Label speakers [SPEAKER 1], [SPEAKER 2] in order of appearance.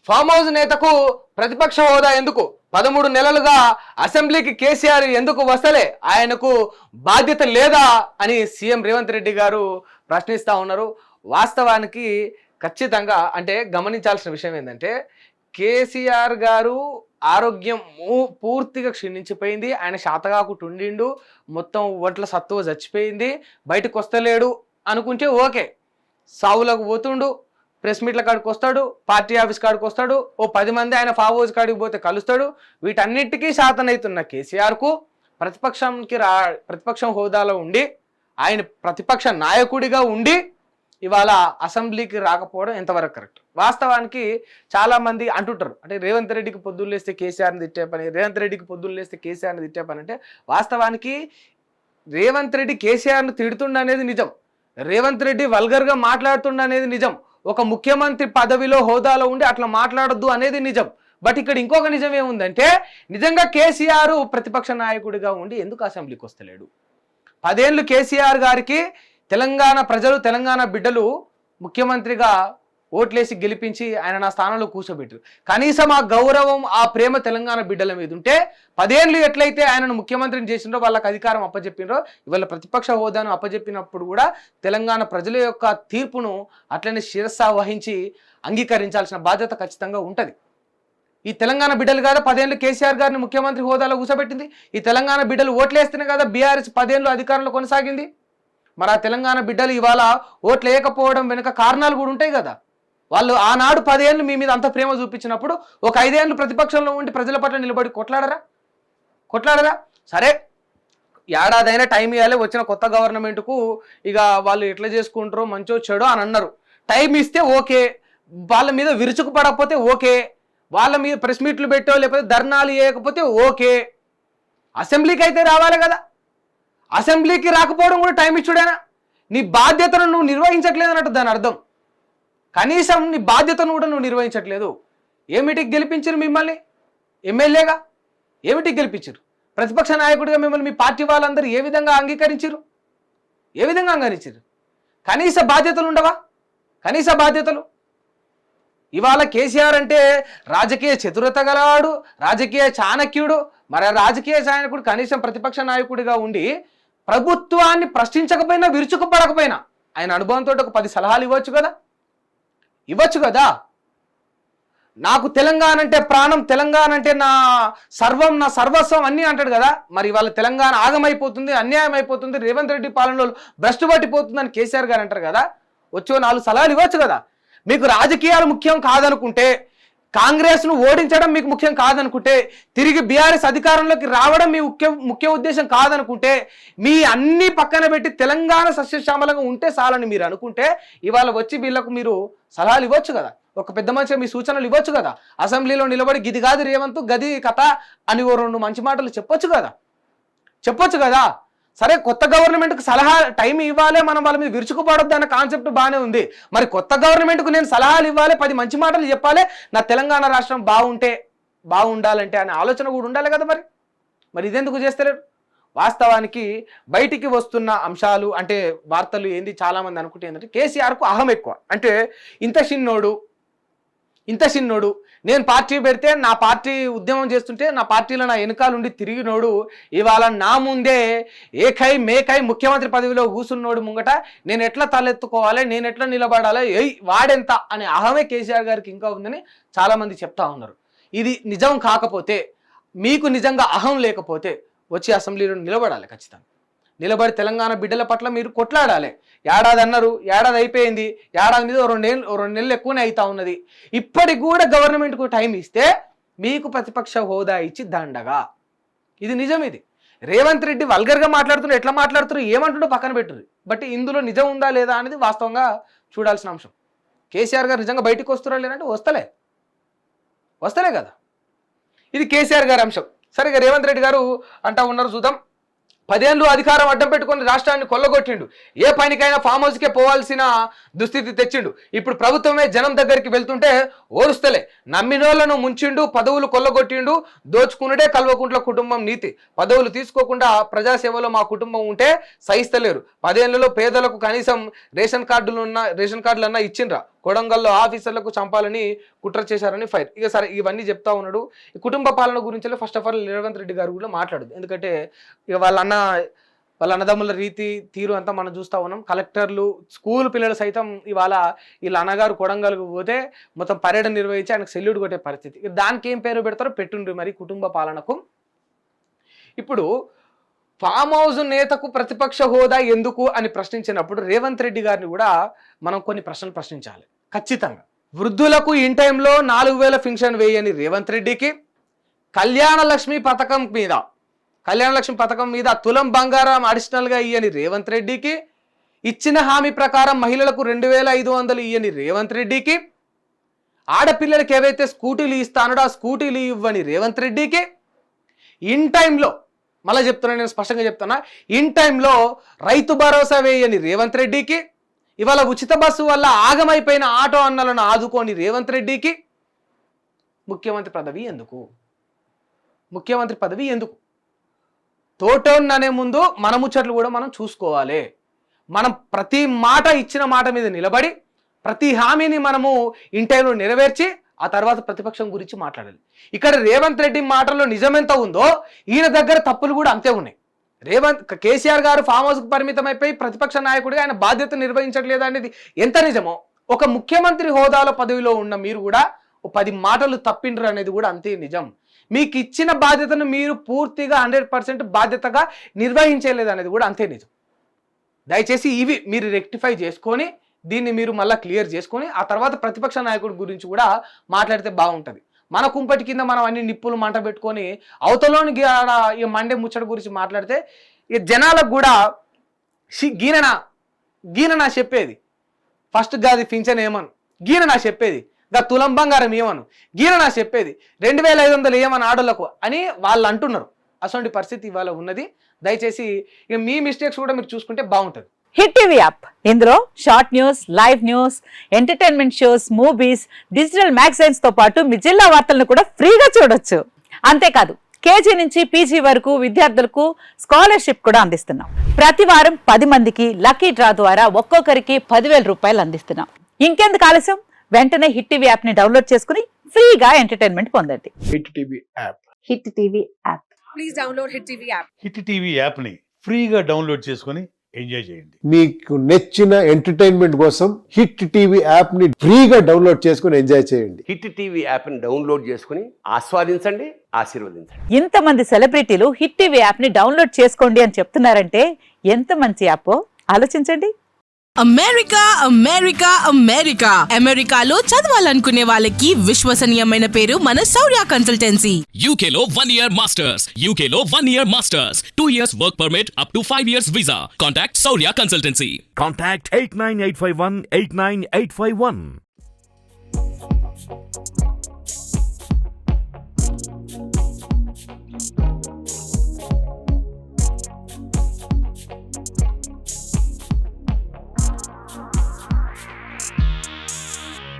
[SPEAKER 1] Farm house నేతకు ప్రతిపక్ష హోదా ఎందుకు? 13 నెలలుగా అసెంబ్లీకి కేసీఆర్ ఎందుకు వస్తలే? ఆయనకు బాధ్యత లేదా అని సీఎం రేవంత్ రెడ్డి గారు ప్రశ్నిస్తూ ఉన్నారు. వాస్తవానికి ఖచ్చితంగా అంటే గమనించాల్సిన విషయం ఏంటంటే కేసీఆర్ గారు ఆరోగ్యం పూర్తిగా క్షీణించిపోయింది. ఆయన శాతగాకుంటుండిండు, మొత్తం ఒంట్ల సత్తువ చచ్చిపోయింది, బయటకు వస్తలేడు అనుకుంటే ఓకే, సావులకు పోతుండు, ప్రెస్ మీట్ల కాడికి వస్తాడు, పార్టీ ఆఫీస్ కాడికి వస్తాడు, ఓ 10 మంది ఆయన ఫామ్ హౌస్ కాడికి పోతే కలుస్తాడు. వీటన్నిటికీ శాతనవుతున్న కేసీఆర్కు ప్రతిపక్షం హోదాలో ఉండి ఆయన ప్రతిపక్ష నాయకుడిగా ఉండి ఇవాళ అసెంబ్లీకి రాకపోవడం ఎంతవరకు కరెక్ట్? వాస్తవానికి చాలా మంది అంటుంటారు అంటే రేవంత్ రెడ్డికి పొద్దున్న లేస్తే కేసీఆర్ని తిట్టే పని, రేవంత్ రెడ్డికి పొద్దున్న లేస్తే కేసీఆర్ని తిట్టే పని. అంటే వాస్తవానికి రేవంత్ రెడ్డి కేసీఆర్ను తిడుతుండ అనేది నిజం, రేవంత్ రెడ్డి వల్గర్గా మాట్లాడుతుండ అనేది నిజం, ఒక ముఖ్యమంత్రి పదవిలో హోదాలో ఉండి అట్లా మాట్లాడొద్దు అనేది నిజం. బట్ ఇక్కడ ఇంకొక నిజం ఏముందంటే నిజంగా కేసీఆర్ ప్రతిపక్ష నాయకుడిగా ఉండి ఎందుకు అసెంబ్లీకి వస్తలేడు? 10 ఏళ్ళు కేసీఆర్ గారికి తెలంగాణ ప్రజలు, తెలంగాణ బిడ్డలు ముఖ్యమంత్రిగా ఓట్లేసి గెలిపించి ఆయన నా స్థానంలో కూర్చోబెట్టారు. కనీసం ఆ గౌరవం, ఆ ప్రేమ తెలంగాణ బిడ్డల మీద ఉంటే 10 ఏళ్ళు ఎట్లయితే ఆయనను ముఖ్యమంత్రిని చేసిండ్రో, వాళ్ళకి అధికారం అప్పచెప్పినరో, ఇవాళ ప్రతిపక్ష హోదాను అప్పచెప్పినప్పుడు కూడా తెలంగాణ ప్రజల యొక్క తీర్పును అట్లనే శిరస్సా వహించి అంగీకరించాల్సిన బాధ్యత ఖచ్చితంగా ఉంటుంది. ఈ తెలంగాణ బిడ్డలు కదా 10 ఏళ్ళు కేసీఆర్ గారిని ముఖ్యమంత్రి హోదాలో కూర్చోబెట్టింది. ఈ తెలంగాణ బిడ్డలు ఓట్లేస్తేనే కదా బీఆర్ఎస్ 10 ఏళ్ళు అధికారంలో కొనసాగింది. మరి ఆ తెలంగాణ బిడ్డలు ఇవాళ ఓట్లు వేయకపోవడం వెనుక కారణాలు కూడా ఉంటాయి కదా. వాళ్ళు ఆనాడు 10 ఏళ్ళు మీ మీద అంత ప్రేమ చూపించినప్పుడు ఒక 5 ఏళ్ళు ప్రతిపక్షంలో ఉండి ప్రజల పట్ల నిలబడి కొట్లాడరా? సరే, ఏడాదైనా టైం ఇవ్వాలి, వచ్చిన కొత్త గవర్నమెంట్కు ఇక వాళ్ళు ఎట్లా చేసుకుంటారో మంచో చెడో అని అన్నారు. టైం ఇస్తే ఓకే, వాళ్ళ మీద విరుచుకు పడకపోతే ఓకే, వాళ్ళ మీద ప్రెస్ మీట్లు పెట్టో లేకపోతే ధర్నాలు చేయకపోతే ఓకే, అసెంబ్లీకి అయితే రావాలి కదా. అసెంబ్లీకి రాకపోవడం కూడా టైం ఇచ్చుడేనా? నీ బాధ్యతను నువ్వు నిర్వహించట్లేదు అన్నట్టు దాని అర్థం. కనీసం నీ బాధ్యతను కూడా నువ్వు నిర్వహించట్లేదు. ఏమిటికి గెలిపించారు మిమ్మల్ని? ఎమ్మెల్యేగా ఏమిటికి గెలిపించారు? ప్రతిపక్ష నాయకుడిగా మిమ్మల్ని మీ పార్టీ వాళ్ళందరూ ఏ విధంగా అంగీకరించారు? కనీస బాధ్యతలు ఉండవా? కనీస బాధ్యతలు. ఇవాళ కేసీఆర్ అంటే రాజకీయ చతురత గలవాడు, రాజకీయ చాణక్యుడు. మరి రాజకీయ చాణక్యుడు కనీసం ప్రతిపక్ష నాయకుడిగా ఉండి ప్రభుత్వాన్ని ప్రశ్నించకపోయినా, విరుచుకుపడకపోయినా ఆయన అనుభవంతో ఒక 10 సలహాలు ఇవ్వచ్చు కదా. నాకు తెలంగాణ అంటే ప్రాణం, తెలంగాణ అంటే నా సర్వం, నా సర్వస్వం అన్నీ అంటాడు కదా. మరి ఇవాళ తెలంగాణ ఆగమైపోతుంది, అన్యాయం అయిపోతుంది, రేవంత్ రెడ్డి పాలనలో భ్రష్టు పట్టిపోతుందని కేసీఆర్ గారు అంటారు కదా. వచ్చో 4 సలహాలు ఇవ్వచ్చు కదా. మీకు రాజకీయాలు ముఖ్యం కాదనుకుంటే, కాంగ్రెస్ను ఓడించడం మీకు ముఖ్యం కాదనుకుంటే, తిరిగి బీఆర్ఎస్ అధికారంలోకి రావడం మీ ముఖ్య ఉద్దేశం కాదనుకుంటే, మీ అన్ని పక్కన పెట్టి తెలంగాణ సస్యశ్యామలంగా ఉంటే చాలని మీరు అనుకుంటే ఇవాళ వచ్చి వీళ్ళకు మీరు సలహాలు ఇవ్వచ్చు కదా. ఒక పెద్ద మనిషి మీ సూచనలు ఇవ్వచ్చు కదా. అసెంబ్లీలో నిలబడి గిది కాదు రేవంత్, గది కథ అని 2 మంచి మాటలు చెప్పొచ్చు కదా. సరే, కొత్త గవర్నమెంట్కి సలహా టైం ఇవ్వాలి, మనం వాళ్ళ మీద విరుచుకుపడొద్దు అన్న కాన్సెప్ట్ బాగానే ఉంది. మరి కొత్త గవర్నమెంట్కు నేను సలహాలు ఇవ్వాలి, 10 మంచి మాటలు చెప్పాలి, నా తెలంగాణ రాష్ట్రం బాగుండాలంటే అనే ఆలోచన కూడా ఉండాలి కదా. మరి ఇదెందుకు చేస్తలేరు? వాస్తవానికి బయటికి వస్తున్న అంశాలు అంటే వార్తలు ఏంది, చాలామంది అనుకుంటే ఏంటంటే కేసీఆర్కు అహం ఎక్కువ. అంటే ఇంత చిన్నోడు నేను పార్టీ పెడితే, నా పార్టీ ఉద్యమం చేస్తుంటే నా పార్టీలో నా వెనకాలండి తిరిగినోడు ఇవాళ నా ముందే మేకై ముఖ్యమంత్రి పదవిలో కూర్చున్నోడు ముంగట నేను ఎట్లా తలెత్తుకోవాలి, నేను ఎట్లా నిలబడాలి, వాడెంత అనే అహమే కేసీఆర్ గారికి ఇంకా ఉందని చాలామంది చెప్తా ఉన్నారు. ఇది నిజం కాకపోతే, మీకు నిజంగా అహం లేకపోతే వచ్చి అసెంబ్లీలో నిలబడాలి. ఖచ్చితంగా నిలబడి తెలంగాణ బిడ్డల పట్ల మీరు కొట్లాడాలి. ఏడాది అన్నారు, ఏడాది అయిపోయింది, ఏడాది మీద 2 నెలలు ఎక్కువనే అవుతా ఉన్నది. ఇప్పటికి కూడా గవర్నమెంట్కు టైం ఇస్తే మీకు ప్రతిపక్ష హోదా ఇచ్చి దండగా. ఇది నిజం. ఇది రేవంత్ రెడ్డి వల్గర్గా మాట్లాడుతున్నారు, ఎట్లా మాట్లాడుతున్నారు, ఏమంటుండో పక్కన పెట్టుర్రు. బట్ ఇందులో నిజం ఉందా లేదా అనేది వాస్తవంగా చూడాల్సిన అంశం. కేసీఆర్ గారు నిజంగా బయటకు వస్తున్నారా లేదంటే వస్తలే కదా. ఇది కేసీఆర్ గారి అంశం. సరిగా రేవంత్ రెడ్డి గారు అంటా ఉన్నారు, చూద్దాం. 10 ఏళ్ళు అధికారం అడ్డం పెట్టుకుని రాష్ట్రాన్ని కొల్లగొట్టిండు, ఏ పనికైనా ఫామ్ హౌస్కే పోవాల్సిన దుస్థితి తెచ్చిండు. ఇప్పుడు ప్రభుత్వమే జనం దగ్గరికి వెళ్తుంటే ఓరుస్తలే, నమ్మినోళ్లను ముంచిండు, పదవులు కొల్లగొట్టిండు, దోచుకునుడే కల్వకుంట్ల కుటుంబం నీతి, పదవులు తీసుకోకుండా ప్రజాసేవలో మా కుటుంబం ఉంటే సహిస్తలేరు. 10 ఏళ్లలో పేదలకు కనీసం రేషన్ కార్డులన్నా ఇచ్చిండ్రా, కొడంగల్లో ఆఫీసర్లకు చంపాలని కుట్ర చేశారని ఫైర్. ఇక సరే ఇవన్నీ చెప్తా ఉన్నాడు. ఈ కుటుంబ పాలన గురించి first of all Revanth Reddy గారు కూడా మాట్లాడదు. ఎందుకంటే ఇక వాళ్ళ అన్నదమ్ముల తీరు అంతా మనం చూస్తూ ఉన్నాం. కలెక్టర్లు, స్కూల్ పిల్లలు సైతం ఇవాళ వీళ్ళ అన్నగారు కొడంగల్కు పోతే మొత్తం పర్యటన నిర్వహించి ఆయనకు సెల్యూట్ కొట్టే పరిస్థితి. దానికి ఏం పేరు పెడతారో పెట్టుండ్రి మరి కుటుంబ పాలనకు. ఇప్పుడు ఫామ్ హౌస్ నేతకు ప్రతిపక్ష హోదా ఎందుకు అని ప్రశ్నించినప్పుడు రేవంత్ రెడ్డి గారిని కూడా మనం కొన్ని ప్రశ్నలు ప్రశ్నించాలి ఖచ్చితంగా. వృద్ధులకు ఇన్ టైంలో 4,000 పెన్షన్ వేయని రేవంత్ రెడ్డికి కళ్యాణ లక్ష్మి పథకం మీద తులం బంగారం అడిషనల్గా ఇయ్యని రేవంత్ రెడ్డికి, ఇచ్చిన హామీ ప్రకారం మహిళలకు 2,500 ఇయ్యని రేవంత్ రెడ్డికి, ఆడపిల్లలకి ఏవైతే స్కూటీలు ఇస్తానో ఆ స్కూటీలు ఇవ్వని రేవంత్ రెడ్డికి, ఇన్ టైంలో మళ్ళీ చెప్తున్నా, నేను స్పష్టంగా చెప్తున్నా, ఇన్ టైంలో రైతు భరోసా వేయని రేవంత్ రెడ్డికి, ఇవాళ ఉచిత బస్సు వల్ల ఆగమైపోయిన ఆటో అన్నలను ఆదుకోని రేవంత్ రెడ్డికి ముఖ్యమంత్రి పదవి ఎందుకు? తోటోన్ అనే ముందు మన ముచ్చట్లు కూడా మనం చూసుకోవాలి. మనం ప్రతి మాట ఇచ్చిన మాట మీద నిలబడి ప్రతి హామీని మనము ఇన్ టైంలో నెరవేర్చి ఆ తర్వాత ప్రతిపక్షం గురించి మాట్లాడాలి. ఇక్కడ రేవంత్ రెడ్డి మాటల్లో నిజమెంత ఉందో ఈయన దగ్గర తప్పులు కూడా అంతే ఉన్నాయి. కేసీఆర్ గారు ఫామ్ హౌస్కు పరిమితం అయిపోయి ప్రతిపక్ష నాయకుడిగా ఆయన బాధ్యత నిర్వహించట్లేదు అనేది ఎంత నిజమో, ఒక ముఖ్యమంత్రి హోదాలో పదవిలో ఉన్న మీరు కూడా 10 మాటలు తప్పిండ్రు అనేది కూడా అంతే నిజం. మీకు ఇచ్చిన బాధ్యతను మీరు పూర్తిగా 100% బాధ్యతగా నిర్వహించలేదు అనేది కూడా అంతే నిజం. దయచేసి ఇవి మీరు రెక్టిఫై చేసుకొని దీన్ని మీరు మళ్ళీ క్లియర్ చేసుకొని ఆ తర్వాత ప్రతిపక్ష నాయకుడి గురించి కూడా మాట్లాడితే బాగుంటుంది. మన కుంపటి కింద మనం అన్ని నిప్పులు మంట పెట్టుకొని అవతలోని ఈ మండే ముచ్చట గురించి మాట్లాడితే ఈ జనాలకు కూడా గీన చెప్పేది ఫస్ట్ గాది పింఛన్ ఏమను, గీన చెప్పేది గా తులం బంగారం ఏమను, గీన చెప్పేది 2,500 ఏమని ఆడోళ్ళకు అని వాళ్ళు అంటున్నారు. అటువంటి పరిస్థితి ఇవాళ ఉన్నది. దయచేసి ఇక మీ మిస్టేక్స్ కూడా మీరు చూసుకుంటే బాగుంటుంది.
[SPEAKER 2] హిట్ టీవీ యాప్, ఇందులో short news, live news, entertainment shows, movies, digital magazines తో పాటు మీ జిల్లా వార్తలను కూడా ఫ్రీగా చూడొచ్చు. అంతేకాదు కేజీ నుంచి పీజీ వరకు విద్యార్థులకు స్కాలర్షిప్ కూడా అందిస్తున్నాం. ప్రతి వారం 10 మందికి లక్కీ డ్రా ద్వారా ఒక్కొక్కరికి 10,000 రూపాయలు అందిస్తున్నాం. ఇంకెందుకు ఆలస్యం, వెంటనే హిట్ టీవీ యాప్ ని డౌన్లోడ్ చేసుకుని ఫ్రీగా ఎంటర్టైన్మెంట్ పొందండి.
[SPEAKER 3] Hit TV app.
[SPEAKER 2] Hit TV app.
[SPEAKER 4] Please download hit TV app.
[SPEAKER 5] Hit TV app ని ఫ్రీగా డౌన్లోడ్ చేసుకుని ఎంజాయ్ చేయండి.
[SPEAKER 3] మీకు నచ్చిన ఎంటర్టైన్మెంట్ కోసం హిట్ టీవీ యాప్ ని ఫ్రీగా డౌన్లోడ్ చేసుకుని ఎంజాయ్ చేయండి.
[SPEAKER 6] హిట్ టీవీ యాప్ ని డౌన్లోడ్ చేసుకుని ఆస్వాదించండి, ఆశీర్వదించండి.
[SPEAKER 2] ఇంతమంది సెలబ్రిటీలు హిట్ టీవీ యాప్ ని డౌన్లోడ్ చేసుకోండి అని చెప్తున్నారంటే ఎంత మంచి యాప్ ఆలోచించండి.
[SPEAKER 4] అమెరికా అమెరికా అమెరికా అమెరికాలో చదవాలనుకునే వాళ్ళకి విశ్వసనీయమైన పేరు మన శౌర్య కన్సల్టెన్సీ.
[SPEAKER 7] UK లో 1 year masters, UK లో 1 year masters, 2 years work permit up to 5 years visa. Contact Saurya Consultancy.
[SPEAKER 8] Contact 89851 89851.